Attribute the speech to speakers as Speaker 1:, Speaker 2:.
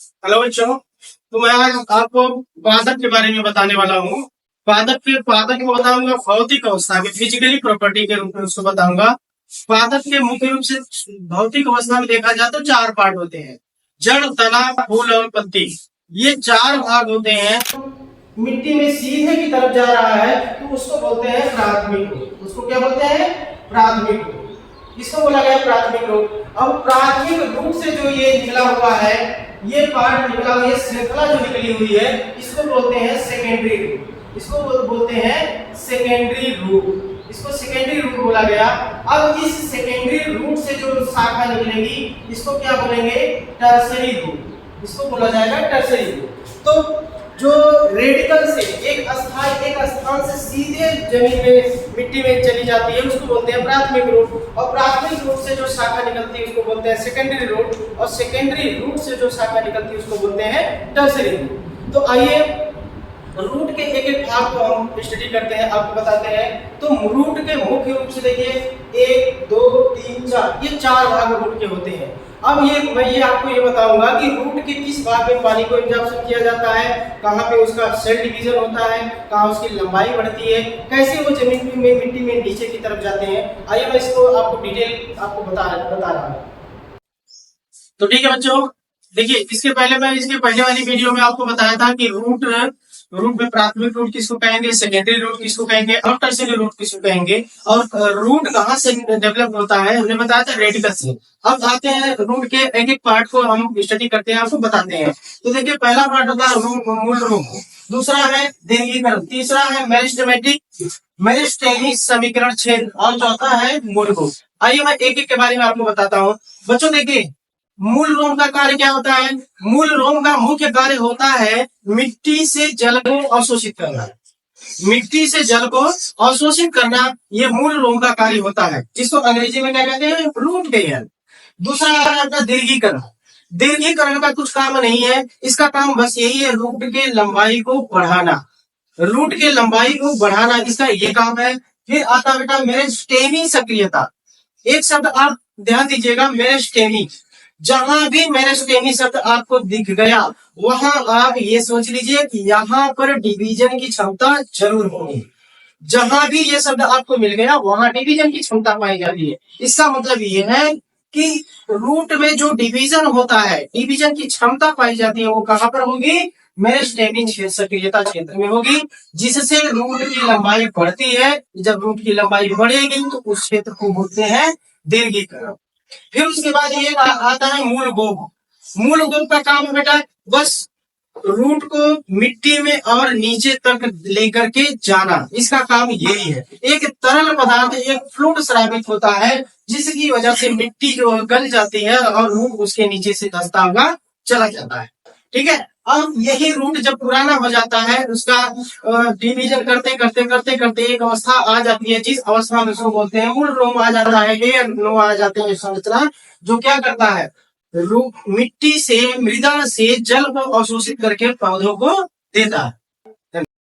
Speaker 1: Hello बच्चों, तो मैं आज आपको पादप के बारे में बताने वाला हूँ। पादप को बताऊंगा भौतिक अवस्था में, फिजिकली प्रॉपर्टी के रूप में उसको बताऊंगा। पादप के मुख्य रूप से भौतिक अवस्था में देखा जाए तो चार पार्ट होते हैं: जड़, तना, फूल और पत्ती। ये चार भाग होते हैं। मिट्टी में सीधे की तरफ जा रहा है तो उसको बोलते हैं प्राथमिक रूप। उसको क्या बोलते हैं? प्राथमिक रूप। इसको बोला गया प्राथमिक रूप। अब प्राथमिक रूप से जो ये निकला हुआ है, ये पार्ट निकला हुआ, ये श्रृंखला जो निकली हुई है, इसको बोलते हैं सेकेंडरी रूट। इसको बोलते हैं सेकेंडरी रूट। इसको सेकेंडरी रूट बोला गया। अब इस सेकेंडरी रूट से जो शाखा निकलेगी, इसको क्या बोलेंगे? Tertiary root. इसको बोला जाएगा टर्सरी रूट। तो जो रेडिकल से एक स्थान से सीधे जमीन में, मिट्टी में चली जाती है, उसको बोलते हैं प्राथमिक रूट। और प्राथमिक रूट से जो शाखा निकलती है उसको बोलते हैं सेकेंडरी रूट। और सेकेंडरी रूट से जो शाखा निकलती है उसको बोलते हैं टर्सरी रूट। तो आइए रूट के एक एक भाग को हम स्टडी करते हैं, आपको बताते हैं। तो रूट के मुख्य रूप से देखिए 1 2 3 4, ये चार भाग रूट के होते हैं। अब मैं आपको ये बताऊंगा कि रूट के किस भाग में पानी को एब्जॉर्प्शन किया जाता है, कहाँ पे उसका सेल डिवीजन होता है, कहाँ उसकी लंबाई बढ़ती है, कैसे वो जमीन में, मिट्टी में नीचे की तरफ जाते हैं। आइए मैं इसको आपको डिटेल आपको बता रहा हूँ। तो ठीक है बच्चों, देखिए इसके पहले वाली वीडियो में आपको बताया था कि रूट में प्राथमिक रूट किसको कहेंगे, सेकेंडरी रूट किसको कहेंगे और टर्शियरी रूट किसको कहेंगे। और रूट कहाँ से डेवलप होता है हमने बताया था, रेडिकल से। अब आते हैं रूट के एक एक पार्ट को हम स्टडी करते हैं, आपको बताते हैं। तो देखिए पहला पार्ट होता है मूल रूट, दूसरा है दीर्घीकरण, तीसरा है मेरिस्टेमिक समीकरण छेद और चौथा है मूल रूट। आइए मैं एक एक के बारे में आपको बताता हूँ। बच्चों देखिए मूल रोम का कार्य क्या होता है? मूल रोम का मुख्य कार्य होता है मिट्टी से जल को अवशोषित करना। मिट्टी से जल को अवशोषित करना, ये मूल रोम का कार्य होता है, जिसको अंग्रेजी में क्या कहते हैं? रूट गेयर। दूसरा है आपका दीर्घीकरण। दीर्घीकरण का कुछ काम नहीं है, इसका काम बस यही है, रूट के लंबाई को बढ़ाना। रूट के लंबाई को बढ़ाना इसका ये काम है। फिर आता बेटा मेरिस्टेमी सक्रियता। एक शब्द आप ध्यान दीजिएगा, मेरिस्टेमी। जहां भी मेरिस्टेमी शब्द आपको दिख गया, वहां आप ये सोच लीजिए कि यहाँ पर डिवीजन की क्षमता जरूर होगी। जहां भी ये शब्द आपको मिल गया, वहां डिवीजन की क्षमता पाई जाती है। इसका मतलब ये है कि रूट में जो डिवीजन होता है, डिवीजन की क्षमता पाई जाती है, वो कहां पर होगी? मेरिस्टेमिक सक्रियता क्षेत्र में होगी, जिससे रूट की लंबाई बढ़ती है। जब रूट की लंबाई बढ़ेगी तो उस क्षेत्र को बोलते हैं दीर्घीकरण। फिर उसके बाद ये आता है मूल गोब। मूल गोब का काम है बेटा बस रूट को मिट्टी में और नीचे तक लेकर के जाना, इसका काम यही है। एक तरल पदार्थ, एक फ्लूइड स्रावित होता है, जिसकी वजह से मिट्टी जो गल जाती है और रूट उसके नीचे से धंसता हुआ चला जाता है। ठीक है, अब यही रूट जब पुराना हो जाता है, उसका डिवीजन करते करते करते करते एक अवस्था आ जाती है, जिस अवस्था में उसको बोलते हैं मूल रोम आ जाता है, एयर रोम आ जाते हैं। संरचना जो क्या करता है, मिट्टी से, मृदा से जल को अवशोषित करके पौधों को देता है।